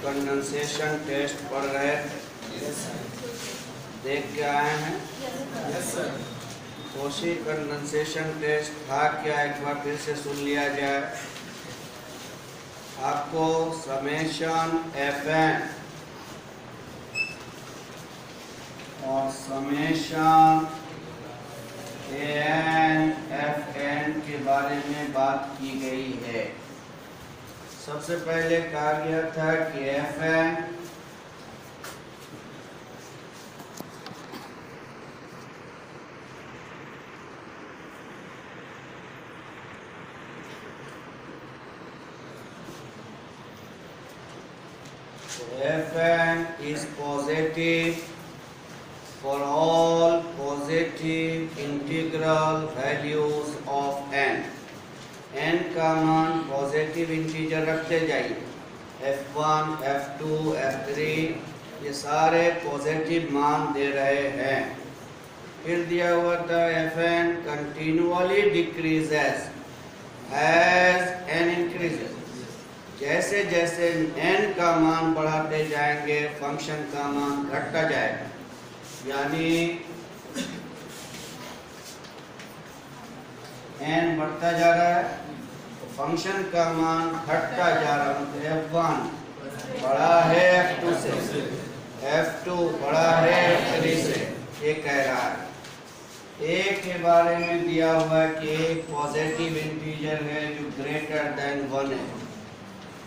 Condensation test पढ़ रहे थे, देख के आए हैं। Yes sir. Cauchy condensation test था क्या, एक बार फिर से सुन लिया जाए। आपको समेशन Fn और समेशन An Fn के बारे में बात की गई है। सबसे पहले कहा गया था कि Fn is positive for all positive integral values of n। n का मान पॉजिटिव इंटीजर रखते जाइए। f1, f2, f3 ये सारे पॉजिटिव मान दे रहे हैं। फिर दिया हुआ था fn continuously decreases as n increases. जैसे जैसे n का मान बढ़ाते जाएंगे फंक्शन का मान घटता जाएगा, यानी n बढ़ता जा रहा है तो फंक्शन का मान घटता जा रहा है। तो f1 बड़ा है f2 से, f2 बड़ा है f3 से, ये कह रहा है। a के बारे में दिया हुआ है कि एक पॉजिटिव इंटीजर है जो ग्रेटर देन 1 है,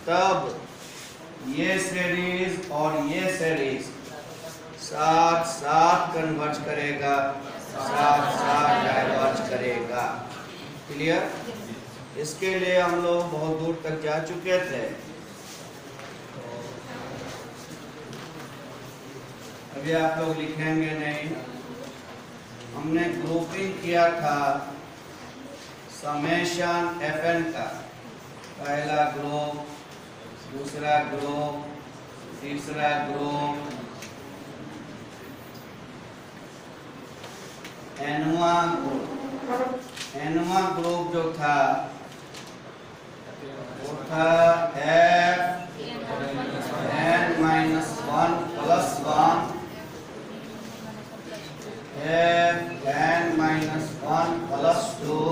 तब ये सीरीज और ये सीरीज साथ साथ कन्वर्ज करेगा, साथ साथ डाइवर्ज करेगा। क्लियर? इसके लिए हम लोग बहुत दूर तक जा चुके थे। अभी आप लोग लिखेंगे नहीं। हमने ग्रुपिंग किया था समेशन Fn का, पहला ग्रुप, दूसरा ग्रुप, तीसरा ग्रुप, एनवा ग्रुप। एनवा ग्रुप जो था वो था Fn -1 + 1, Fn -1 + 2,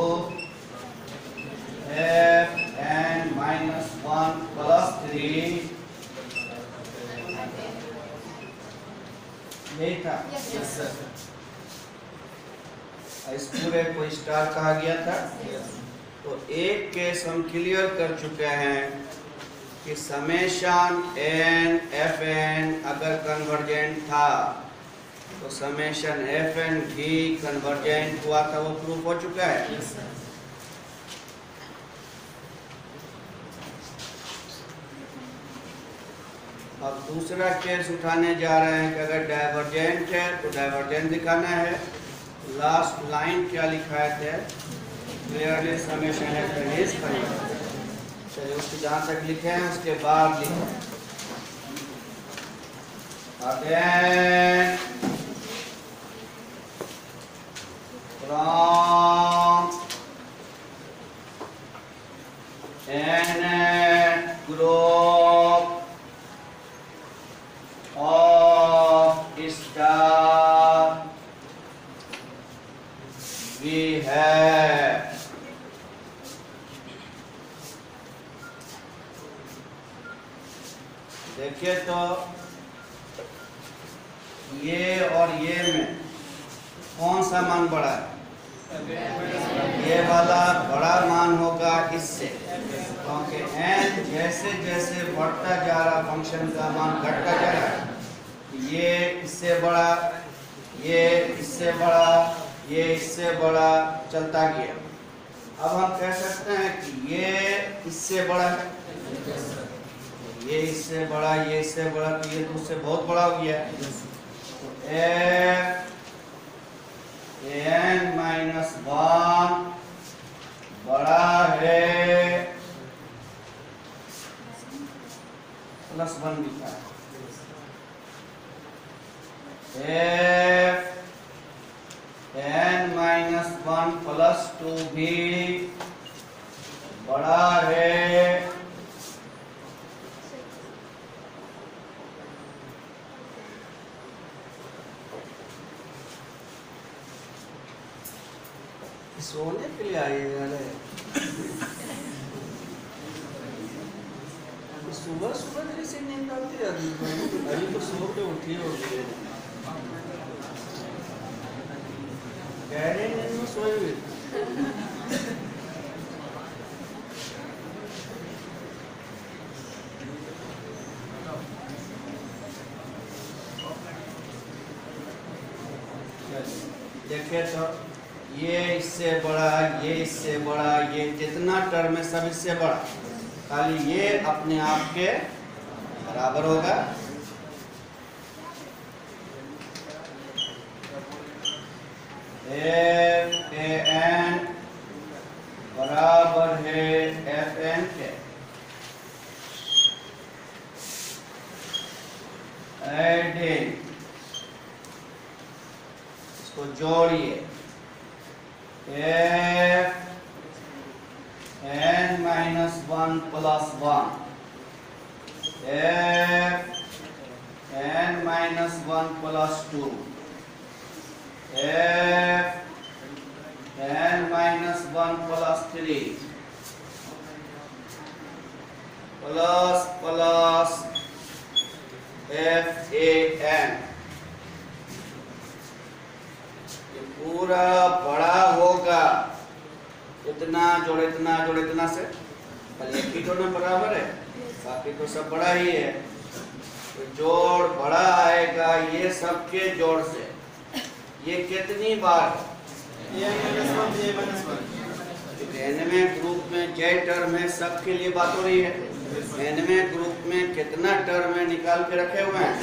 Fn -1 + 3। यही था। Yes sir. इस पूरे को स्टार कहा गया था। तो एक केस हम क्लियर कर चुके हैं कि समेशन n Fn अगर कन्वर्जेंट था तो समेशन Fn भी कन्वर्जेंट हुआ था, वो प्रूफ हो चुका है। Yes sir. अब दूसरा केस उठाने जा रहे हैं कि अगर डाइवर्जेंट है तो डाइवर्जेंट दिखाना है। लास्ट लाइन क्या लिखा है? Clearly summation Fn is convergent. चलिए उसको जहाँ तक लिखे हैं उसके बाद लिखें। Again from n group of star we have देखिए तो ये और ये में कौन सा मान बड़ा है? ये वाला बड़ा मान होगा इससे, क्योंकि n जैसे जैसे बढ़ता जा रहा फंक्शन का मान घटता जा रहा है। ये इससे बड़ा, ये इससे बड़ा, ये इससे बड़ा चलता गया। अब हम कह सकते हैं कि ये इससे बड़ा है, ये इससे बड़ा, ये इससे बड़ा, तो ये तो उससे बहुत बड़ा हो गया। तो Fn-1 बड़ा है +1 लिखा है। Fn-1 +2 भी बड़ा है सोने के लिए आइएगा। सुबह सुबह जैसे नींद आती है अभी तो सो के उठी होगी, गहरे नींद में सोई हुई। देखिए तो ये इससे बड़ा, ये इससे बड़ा, ये जितना टर्म है सब इससे बड़ा, खाली ये अपने आप के बराबर होगा। Fan बराबर है Fn के। एडिंग, इसको जोड़िए। Fn-1 +1 Fn-1 +2 Fn-1 +3 plus plus Fan, ये पूरा बड़ा होगा। इतना जोड़ इतना जोड़ इतना से एक ही तो ना बराबर है, बाकी तो सब बड़ा ही है। तो जोड़ बड़ा आएगा ये सबके जोड़ से। ये कितनी बार nवें ग्रुप में जय टर्म है, सबके लिए बात हो रही है। nवें ग्रुप में कितना टर्म है निकाल के रखे हुए हैं,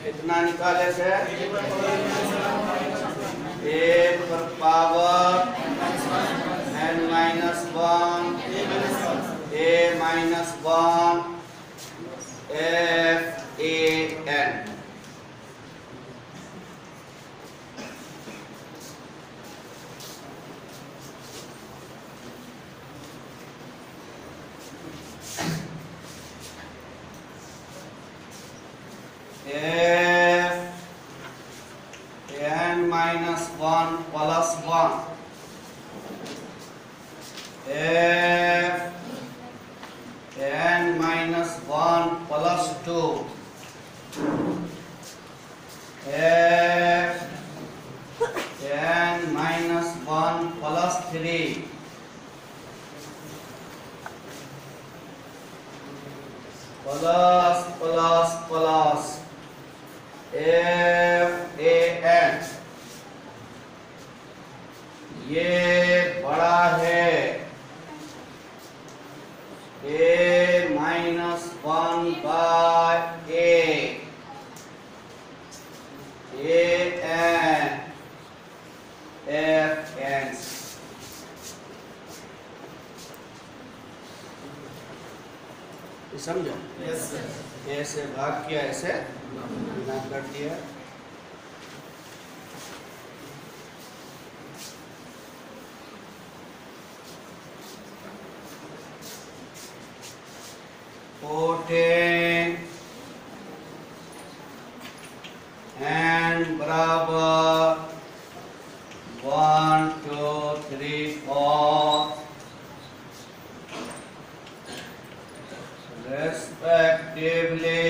कितना निकाले से एक पर power n-1 a-1 Fan। Fn-1 +1 Fn-1 +2 Fn-1 +3 plus plus plus Fan, ये बड़ा है a-1/a An Fn। समझो? Yes sir. ऐसे भाग किया, ऐसे गुना कर दिया। n बराबर 1 2 3 4 respectively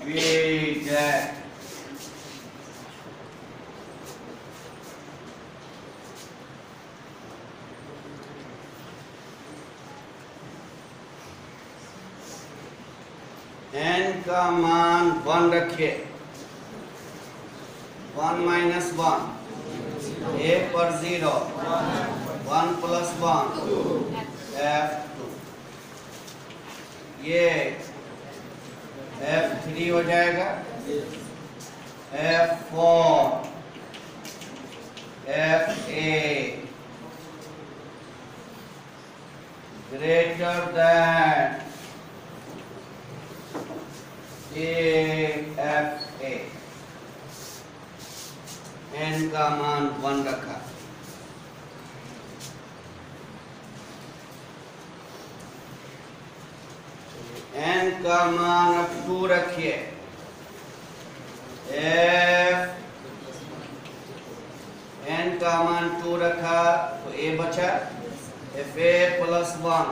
be that n का मान 1 रखिए। 1 minus 1, a पर 0, 1 plus 1, f2, ये f3 हो जाएगा, f4, fa greater than AFA, n का मान 1 रखा। n का मान अब 2 रखिए। n का मान 2 रखा तो a बचा fa plus 1,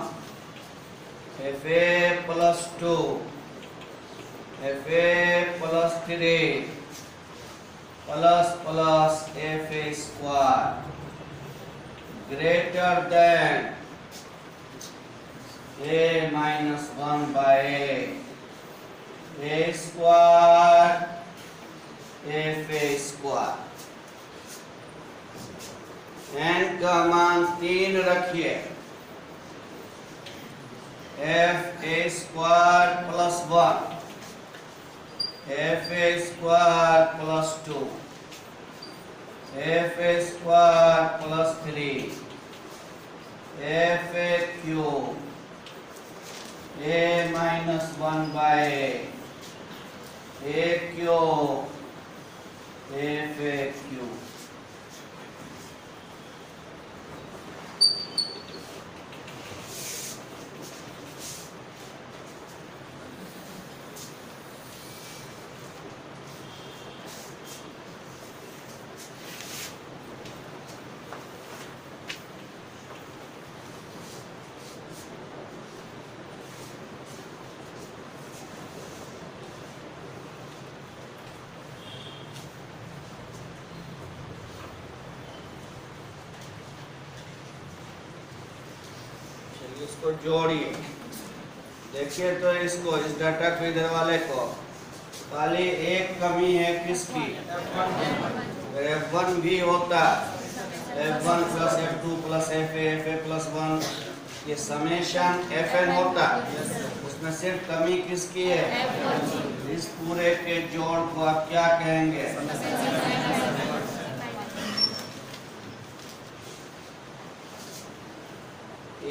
fa plus 2, fa plus 3 plus fa square greater than a minus 1 by a square fa square। n का मान 3 रखिए। fa square plus 1, fa square plus 2, fa square plus 3, fa cube, a minus 1 by a cube, fa cube। इसको जोड़िए, देखिए तो इसको, इस data को, इधर वाले को खाली एक कमी है किसकी, f1 भी होता, f1 plus f2 plus fa plus 1, ये समेशन fn होता, उसमें सिर्फ कमी किसकी है, इस पूरे के जोड़ को आप क्या कहेंगे,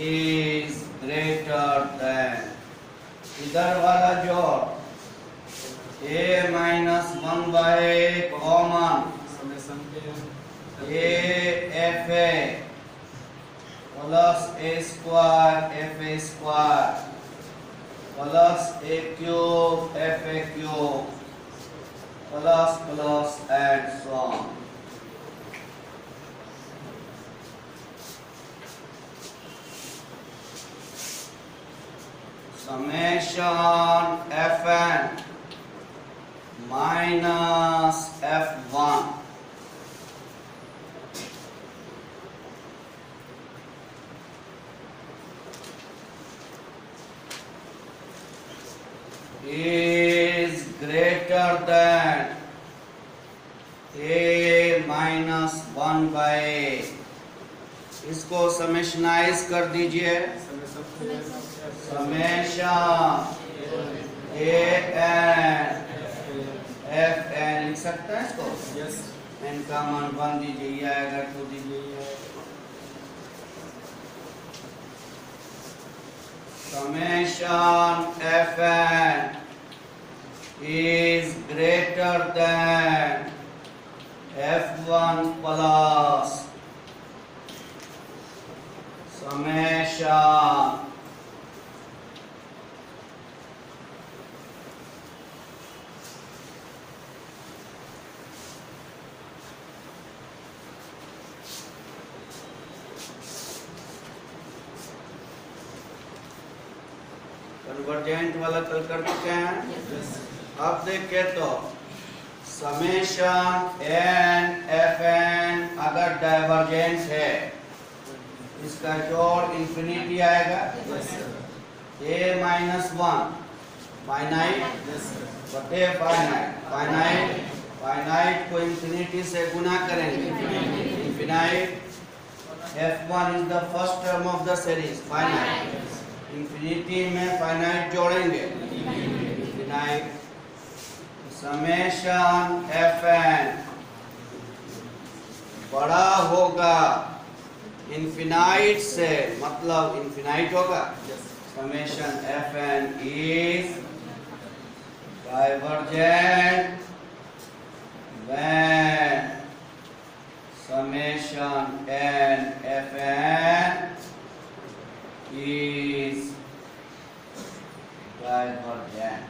is greater than, इधर वाला जोड़ a minus 1 by common a fa plus a square fa square plus a cube fa cube plus and so on। Summation fn minus f1 is greater than a minus 1 by a। इसको समेशनाइज कर दीजिए, summation an fn लिख सकते हैं इसको, n का मान 1 दीजिए, ये आएगा 2 दीजिए, summation fn is greater than f1 plus summation convergent वाला कल कर चुके हैं। अब देखिए तो समेशन n fn अगर डाइवर्जेंट है, इसका जोड़ इंफिनिटी आएगा, a minus 1 फाइनाइट बटे फाइनाइट, फाइनाइट फाइनाइट को इंफिनिटी से गुना करेंगे, infinite. F1 is the first term of the series, finite. Infinity में फाइनाइट जोड़ेंगे, इनफिनाइट। समेशन Fn बड़ा होगा इनफिनाइट से, मतलब इनफिनाइट होगा। Summation Fn is divergent when summation n Fn is divergent।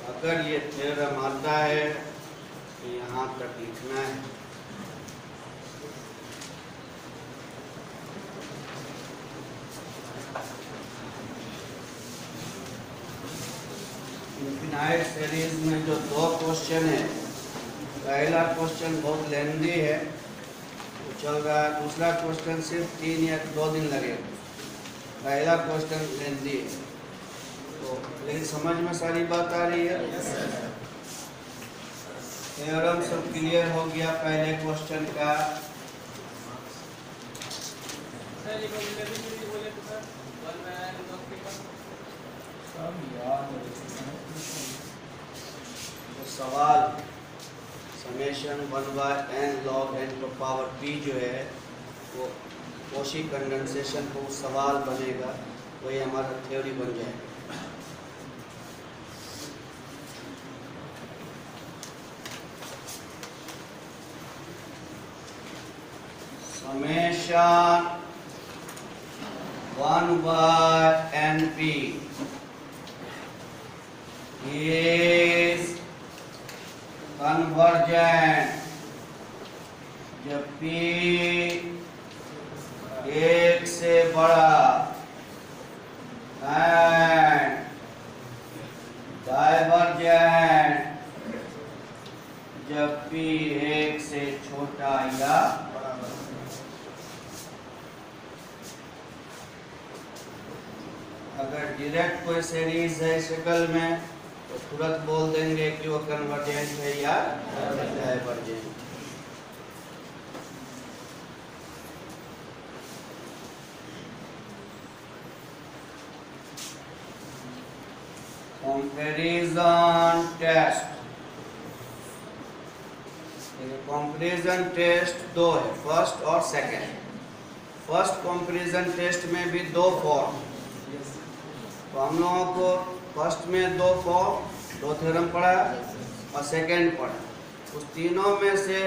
अगर ये थ्योरम आता है तो यहाँ तक लिखना है। इनफिनाइट सीरीज में जो दो क्वेश्चन है, पहला क्वेश्चन बहुत लेंदी है वो चल रहा है, दूसरा क्वेश्चन सिर्फ 3 या 2 दिन लगेगा। पहला क्वेश्चन लेंदी है तो, लेकिन समझ में सारी बात आ रही है। थ्योरम सब क्लियर हो गया पहले क्वेश्चन का। तो सवाल summation 1/n log n to power p जो है वो कोशी कंडेंसेशन को सवाल बनेगा, वही हमारा थ्योरी बन जाएगा। समेशन 1/np is convergent जब p 1 से बड़ा and divergent जब p 1 से छोटा या बराबर। अगर डायरेक्ट कोई सीरीज है शक्ल में तो तुरंत बोल देंगे कि वो कन्वर्जेंट है या divergent. Comparison test, comparison test 2 है, फर्स्ट और सेकंड। फर्स्ट कंपैरिजन टेस्ट में भी 2 फॉर्म, तो हम लोगों को फर्स्ट में 2 फॉर्म 2 थ्योरम पढ़ा और सेकंड पढ़ा। उस तीनों में से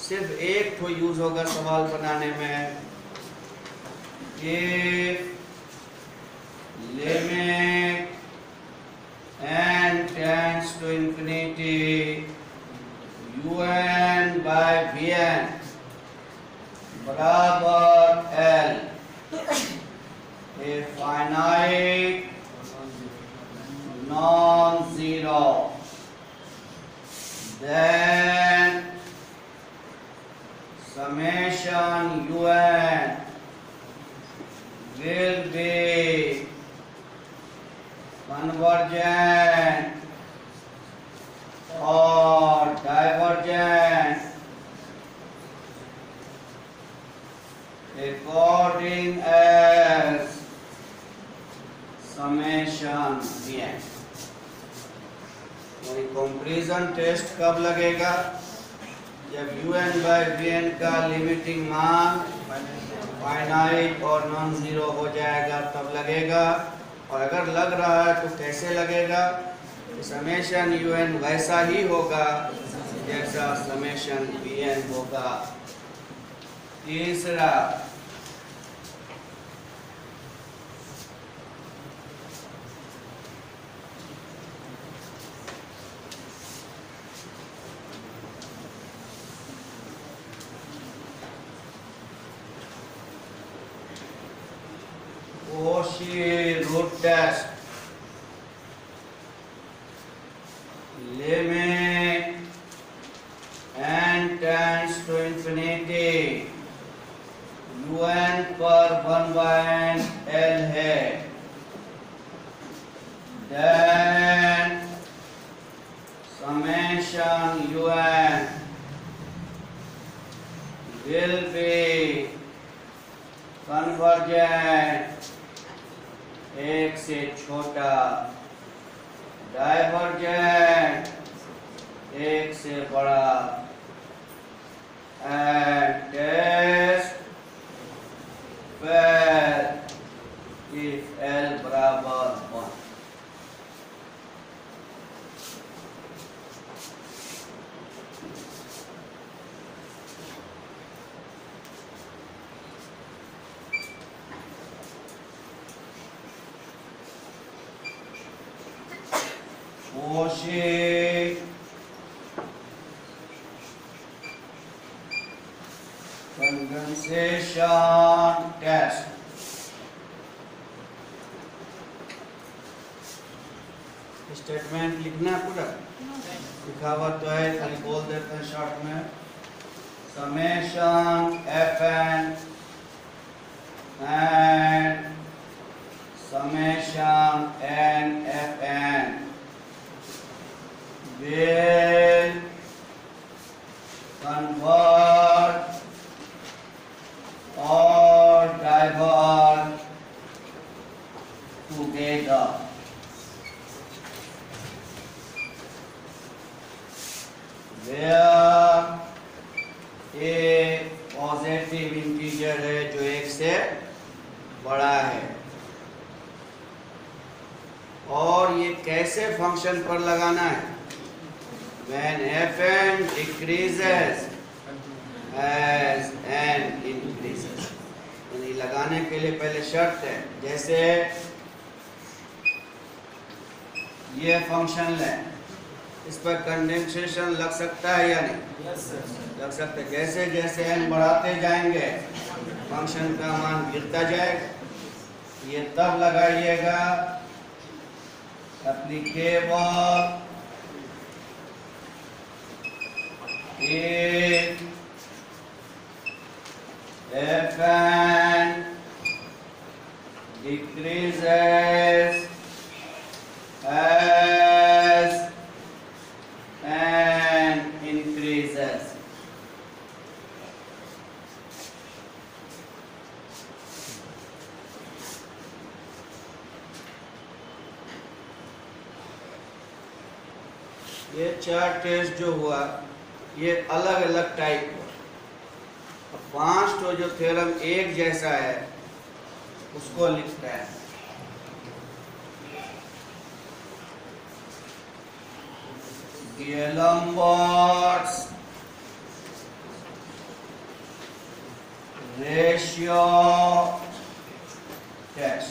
सिर्फ एक तो यूज होगा सवाल बनाने में। If limit n tends to infinity un by vn बराबर l, a finite non-zero, then summation un will be convergent or divergent according as summation vn। Comparison test कब लगेगा? जब un by vn का limiting मान finite और non zero हो जाएगा तब लगेगा। और अगर लग रहा है तो कैसे लगेगा? तो समेशन un वैसा ही होगा जैसा समेशन vn होगा। तीसरा Cauchy root test, limit n tends to infinity, un पर 1/n l है, then summation un will be convergent एक से छोटा, डाइवर्जेंट एक से बड़ा, and test fail if L बराबर 1। Cauchy condensation test। स्टेटमेंट लिखना पूरा, लिखा हुआ तो है, खाली बोल देते हैं शॉर्ट में। Summation Fn and summation NFN will convert or diverge together। Where a positive integer है जो एक से बड़ा है। और ये कैसे फंक्शन पर लगाना है? When Fn decreases as n increases। यानी लगाने के लिए पहले शर्त है, जैसे ये फंक्शन है, इस पर कंडेंसेशन लग सकता है या नहीं? लग सकता है। जैसे जैसे n बढ़ाते जाएंगे फंक्शन का मान गिरता जाएगा। ये तब लगाइएगा applicable if Fn decreases as n increases। ये 4 टेस्ट जो हुआ ये अलग अलग टाइप हुआ। 5 तो जो थ्योरम एक जैसा है उसको लिखता है। D'Alembert's ratio test।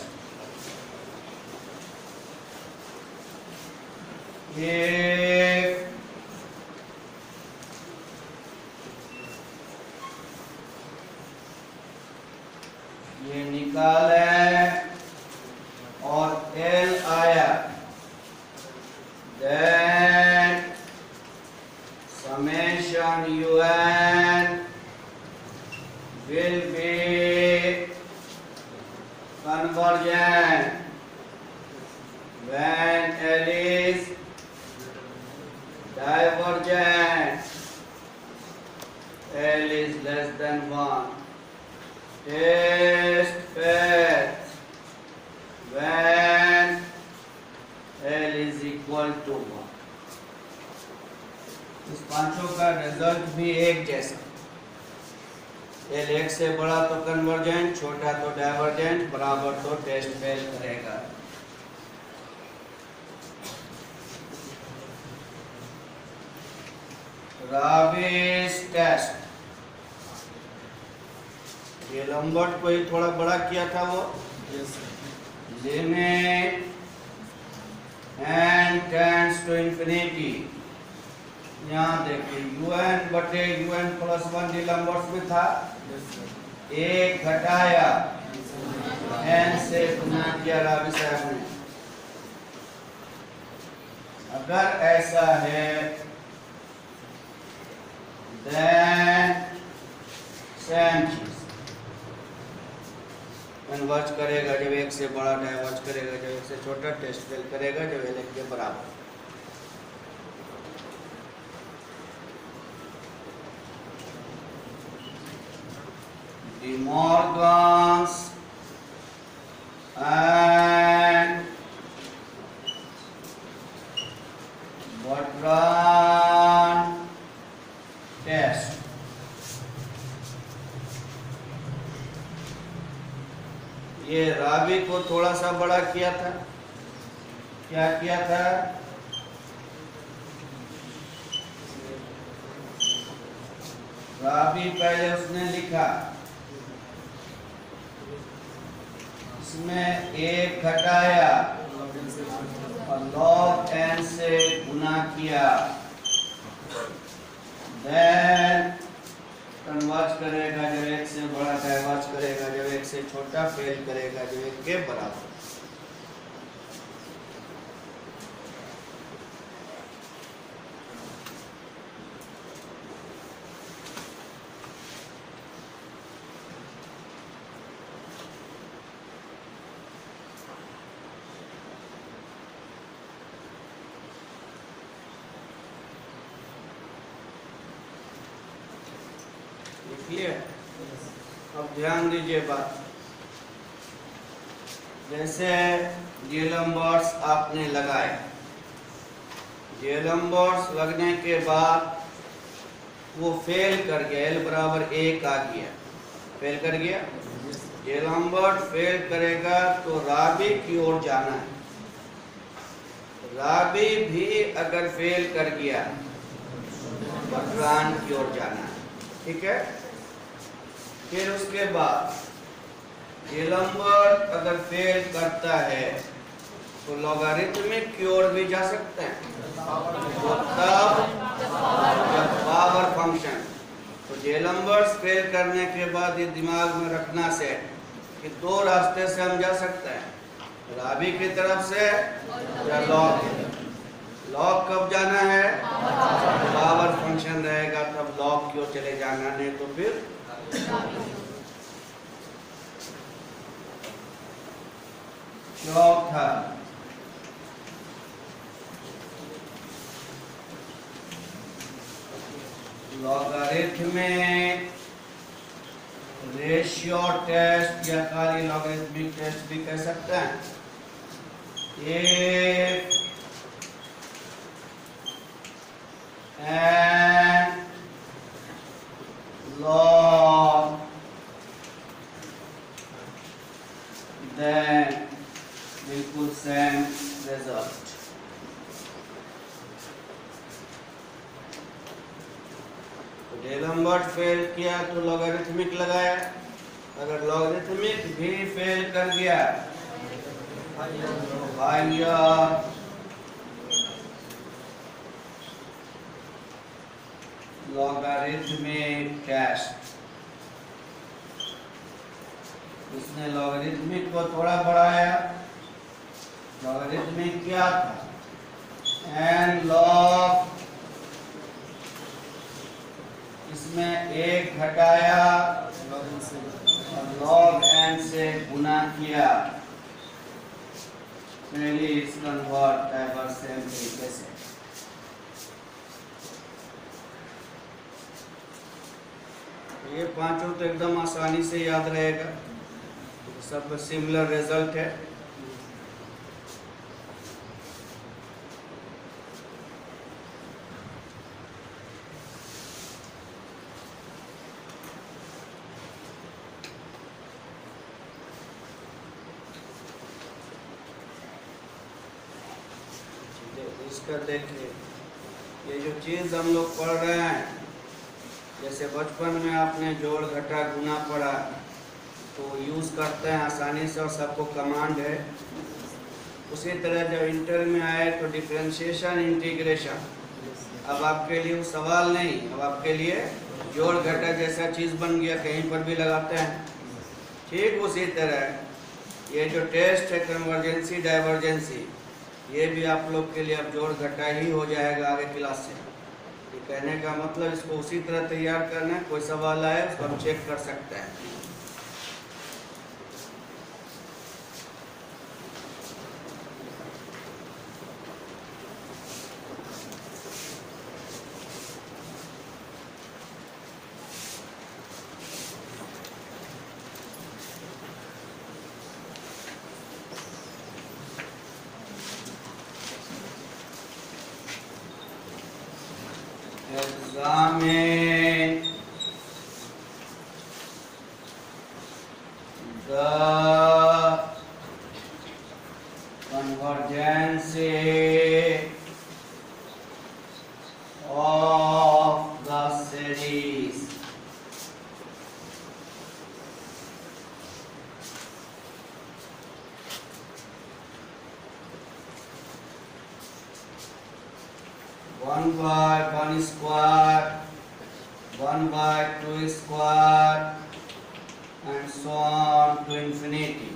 If ये निकाले और L आया, then summation un will be convergent when L is divergent, L is less than 1, test fails when L is equal to 1। इस पांचों का रिजल्ट भी एक जैसा। L एक से बड़ा तो कन्वर्जेंट, छोटा तो डाइवर्जेंट, बराबर तो टेस्ट फेल करेगा। राविस टेस्ट, ये लंबर्ट को ही थोड़ा बड़ा किया था वो। Limit n tends to infinity. यहाँ देखिए un बटे un प्लस 1 लंबर्ट में था, एक घटाया n से गुना किया राविस साहब ने। अगर ऐसा है then सेम चीज कन्वर्ज करेगा जब एक से बड़ा, डाइवर्ज करेगा जब एक से छोटा, टेस्ट फेल करेगा जब L के बराबर। Morgan's and Bertrand test. ये रावी को थोड़ा सा बड़ा किया था, क्या किया था? रावी पहले उसने लिखा, इसमें एक घटाया और log n से गुना किया, then कन्वर्ज करेगा जब एक से बड़ा, डाइवर्ज करेगा जब एक से छोटा, फेल करेगा जब एक के बराबर। अब ध्यान दीजिए बात, जैसे जेलम्बर्स आपने लगाए, जेलम्बर्स लगने के बाद वो फेल कर गया, एल बराबर 1 आ गया, फेल कर गया। जेलम्बर्ट फेल करेगा तो रावी की ओर जाना है, रावी भी अगर फेल कर गया बर्ट्रांड की ओर जाना है, ठीक है। फिर उसके बाद जेलम्बर्ट अगर फेल करता है तो लॉगरिथमिक की ओर भी जा सकते हैं, तो तब जब पावर फंक्शन, तो जेलम्बर्ट फेल करने के बाद ये दिमाग में रखना से कि दो रास्ते से हम जा सकते हैं, रावी की तरफ से या लॉग की तरफ। लॉग कब जाना है? पावर फंक्शन रहेगा तब लॉग की ओर चले जाना, नहीं तो फिर चौथा लॉगरिथमिक रेशियो टेस्ट या खाली लॉगरिथमिक टेस्ट भी कह सकते हैं। If and log then बिल्कुल सेम रिजल्ट। तो जेलम्बर्ट फेल किया तो लॉगरिथमिक लगाया, अगर लॉगरिथमिक भी फेल कर गया हायर लॉगरिथमिक टेस्ट, उसने लॉगरिथमिक को थोड़ा बढ़ाया, लॉगरिथमिक क्या था? एन लॉग, इसमें एक घटाया और लॉग एन से गुना किया, प्लीज कन्वर्ट डाइवर्स सेम तरीके से। ये पांचों तो एकदम आसानी से याद रहेगा, सब सिमिलर रिजल्ट है। इसका देखिए, ये जो चीज हम लोग पढ़ रहे हैं, जैसे बचपन में आपने जोड़ घटा गुना पढ़ा तो यूज़ करते हैं आसानी से और सबको कमांड है। उसी तरह जब इंटर में आए तो डिफरेंशिएशन इंटीग्रेशन, अब आपके लिए वो सवाल नहीं, अब आपके लिए जोड़ घटा जैसा चीज़ बन गया, कहीं पर भी लगाते हैं। ठीक उसी तरह ये जो टेस्ट है कन्वर्जेंसी डाइवर्जेंसी, ये भी आप लोग के लिए अब जोड़ घटा ही हो जाएगा आगे क्लास से। ये कहने का मतलब इसको उसी तरह तैयार करना है, कोई सवाल आए उसको हम चेक कर सकते हैं। examine the convergence of the series one by one square, 1/2 square, and so on to infinity.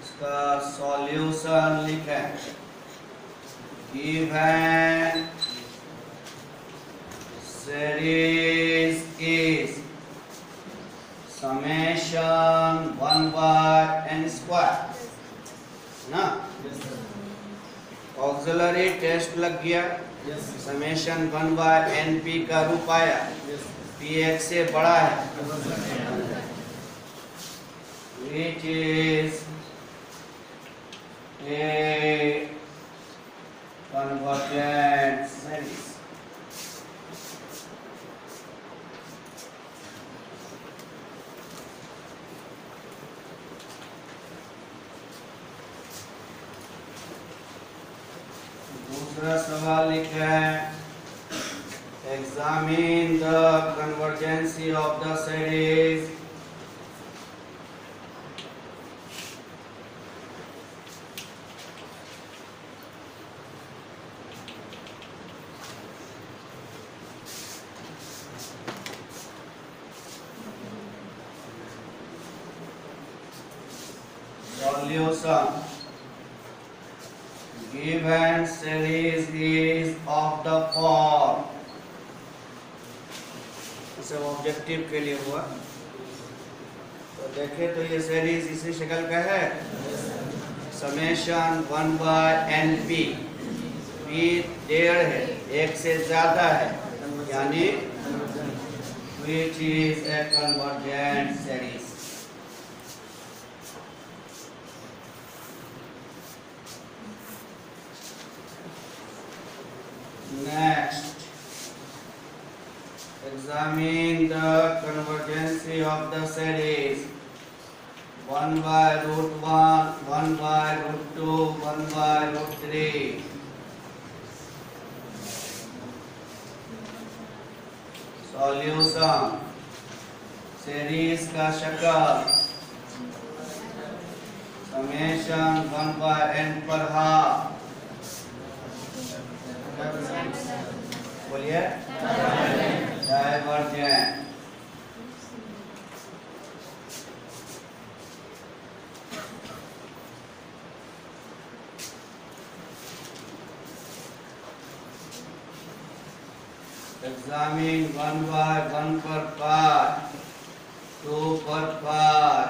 इसका सॉल्यूशन लिखें। Given series is summation 1/n square ना, ऑक्सिलरी टेस्ट लग गया, समेशन 1/np का रूप आया, p एक से बड़ा है, which is a convergent series. दूसरा सवाल लिखा है, examine the convergence of the series solution. Given series is of the form, सब ऑब्जेक्टिव के लिए हुआ, तो देखें तो ये सीरीज इसी शक्ल का है, समेशन 1/np, p 1.5 है, एक से ज्यादा है, यानी which is a convergent series. Next, examine the convergence of the series 1/√1, 1/√2, 1/√3. Solution, series का शक्ल समेशन 1/n पर हाफ, बोलिए divergent. Examine 1/1 per part, 2 per part,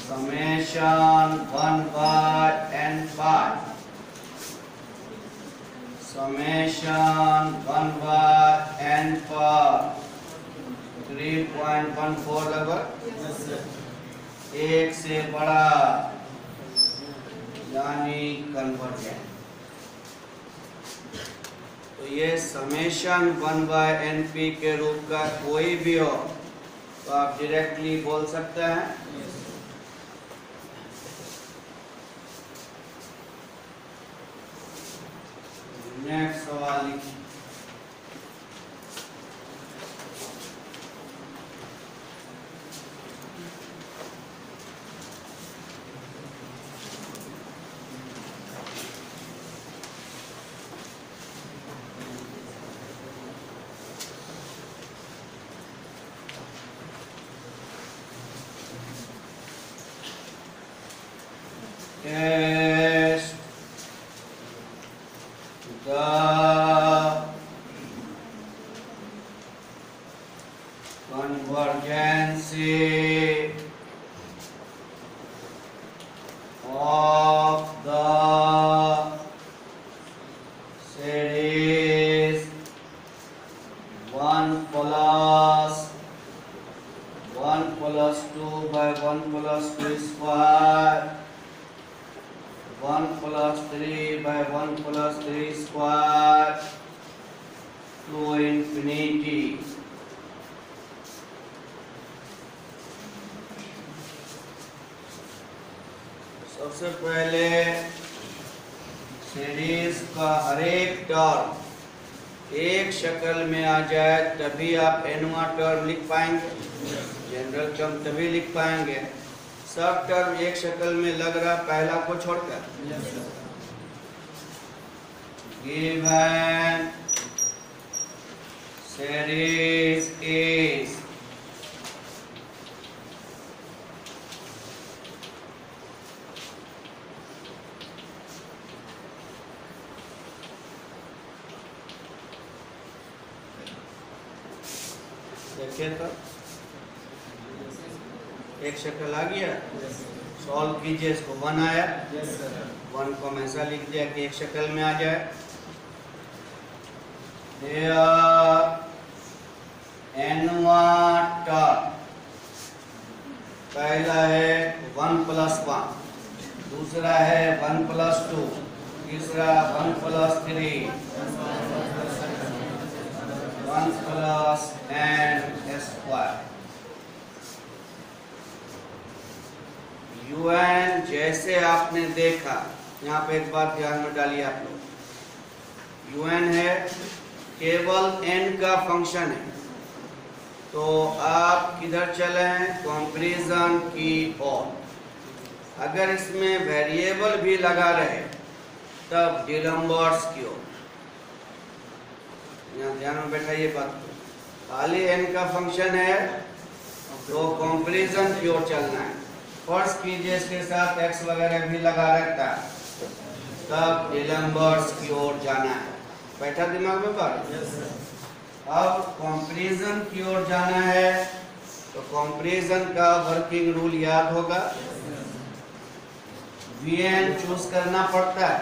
summation 1/n part, summation 1/n part 3.14 लगभग, एक से बड़ा यानी कन्वर्जेंट। तो ये समेशन 1/np के रूप का कोई भी हो तो आप डायरेक्टली बोल सकते हैं। नेक्स्ट सवाल लिखिए। Test the convergence of the series 1 plus 1 plus 2 by 1 plus 2 square, 1 plus 3 by 1 plus 3 square to infinity. सबसे पहले सीरीज का हर एक टर्म एक शक्ल में आ जाए तभी आप एनवा टर्म लिख पाएंगे, जनरल टर्म तभी लिख पाएंगे। सब टर्म एक शक्ल में लग रहा पहला को छोड़कर। गिवन सीरीज इज देखिए तो एक शक्ल आ गया। सॉल्व कीजिए, इसको 1 आया, 1 को हम ऐसा लिख दिया कि एक शक्ल में आ जाए। पहला है 1 plus 1, दूसरा है 1 plus 2, तीसरा 1 plus 3, 1 plus n square। UN जैसे आपने देखा, यहाँ पे एक बात ध्यान में डालिए आप लोग, UN है केवल n का फंक्शन है, तो आप किधर चले हैं, कंपैरिजन की ओर। अगर इसमें वेरिएबल भी लगा रहे तब डिलम्बर्स की ओर। यहाँ ध्यान में बैठाइए बात को, खाली n का फंक्शन है तो कंपैरिजन की ओर चलना है। फर्ज कीजिए इसके साथ x वगैरह भी लगा रहता तब डिलम्बर्स की ओर जाना है। बैठा दिमाग में बात? अब कंपैरिजन की ओर जाना है तो कंपैरिजन का वर्किंग रूल याद होगा, VN चूज करना पड़ता है।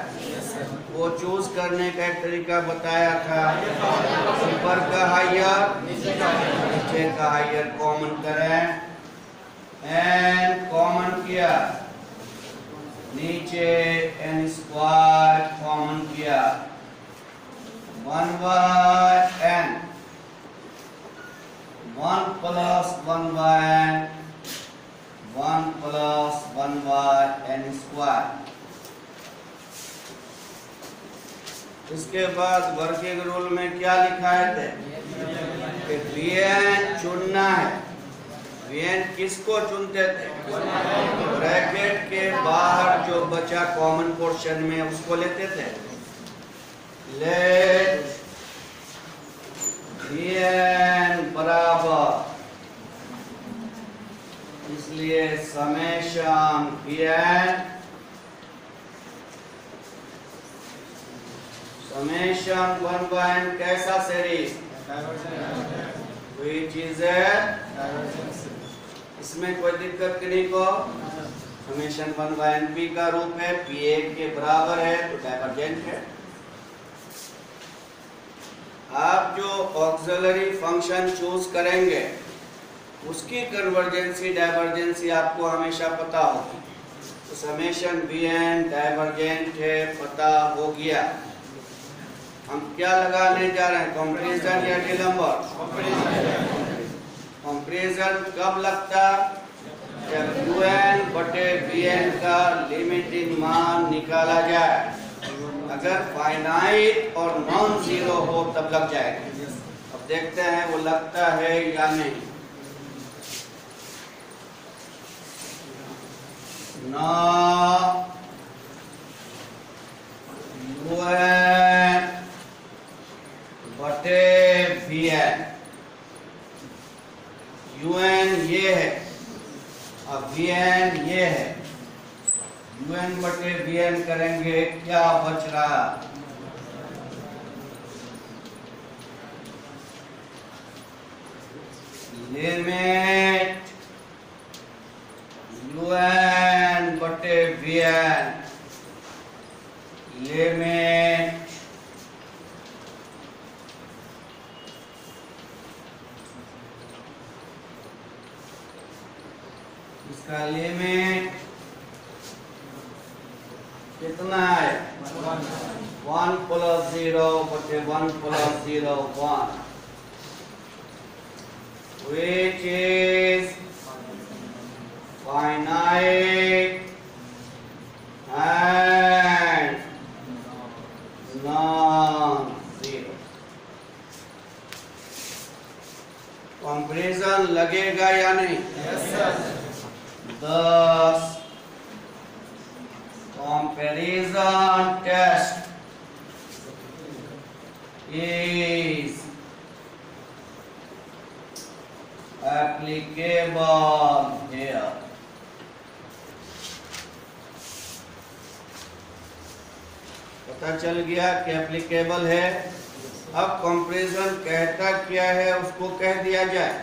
वो चूज करने का एक तरीका बताया था, ऊपर का हायर नीचे का हायर कॉमन करें, n कॉमन किया, नीचे n स्क्वायर कॉमन किया, 1 by n, 1 plus 1 by n, 1 plus 1 by n square. इसके बाद वर्किंग रूल में क्या लिखा है कि VN चुनना है। VN किसको चुनते थे? ब्रैकेट के बाहर जो बचा कॉमन पोर्शन में उसको लेते थे। लेट VN बराबर, इसलिए summation VN summation 1 by n कैसा सीरीज? वही चीज है, इसमें कोई दिक्कत नहीं को। समेशन 1 by n p का रूप है, p 1 के बराबर है तो डाइवर्जेंट है। आप जो ऑक्सिलरी फंक्शन चूज करेंगे उसकी कन्वर्जेंसी डाइवर्जेंसी आपको हमेशा पता होगी। तो समेशन VN डाइवर्जेंट है, पता हो गया। हम क्या लगाने जा रहे हैं, कंपैरिजन या डिलम्बर? कंपैरिजन कब लगता? जब UN बटे VN का लिमिटिंग मान निकाला जाए। अगर फाइनाइट और नॉन जीरो हो तब लग जाएगा। अब देखते हैं वो लगता है या नहीं। ना UN बटे VN, UN ये है, अब VN ये है, UN बटे VN करेंगे, क्या बच रहा? लिमिट UN बटे VN, लिमिट इसका लिमिट कितना है 1 + 0 बटे 1 + 0 1 which is finite and non-zero। Comparison लगेगा या नहीं? Yes sir. Thus comparison test is applicable here। पता चल गया कि एप्लीकेबल है। अब कंपैरिजन कहता क्या है उसको कह दिया जाए।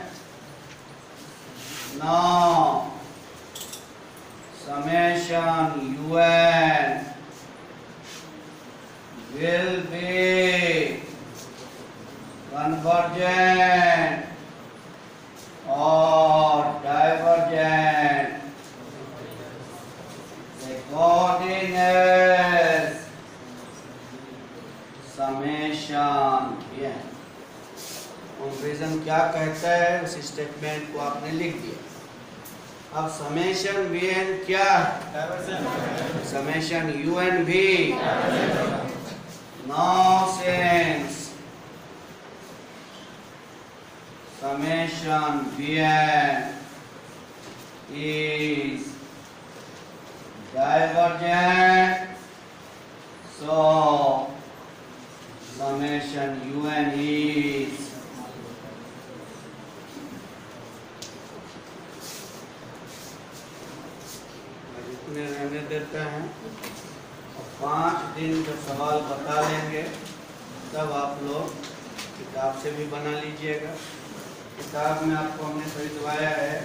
Now summation un will be convergent or divergent according as summation n। Comparison क्या कहता है उस स्टेटमेंट को आपने लिख दिया। अब समेशन वीएन क्या है? समेशन यूएन भी nonsense. Summation v n is divergent, so summation un is रहने देते हैं। 5 दिन जब सवाल बता लेंगे तब आप लोग किताब से भी बना लीजिएगा। किताब में आपको हमने खरीदवाया है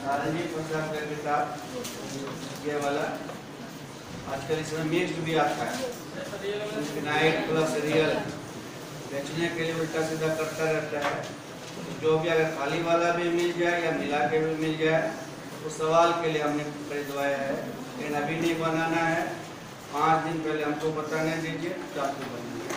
सारंगी प्रसाद का किताब, ये वाला। आजकल इसमें मिक्स्ड भी आता है, इनफिनाइट प्लस रियल। बेचने के लिए उल्टा सीधा करता रहता है, जो भी अगर खाली वाला भी मिल जाए या मिला के भी मिल जाए तो सवाल के लिए हमने खरीदवाया है, लेकिन अभी नहीं बनाना है। 5 दिन पहले हमको बताने दीजिए तो आपको बनाना है।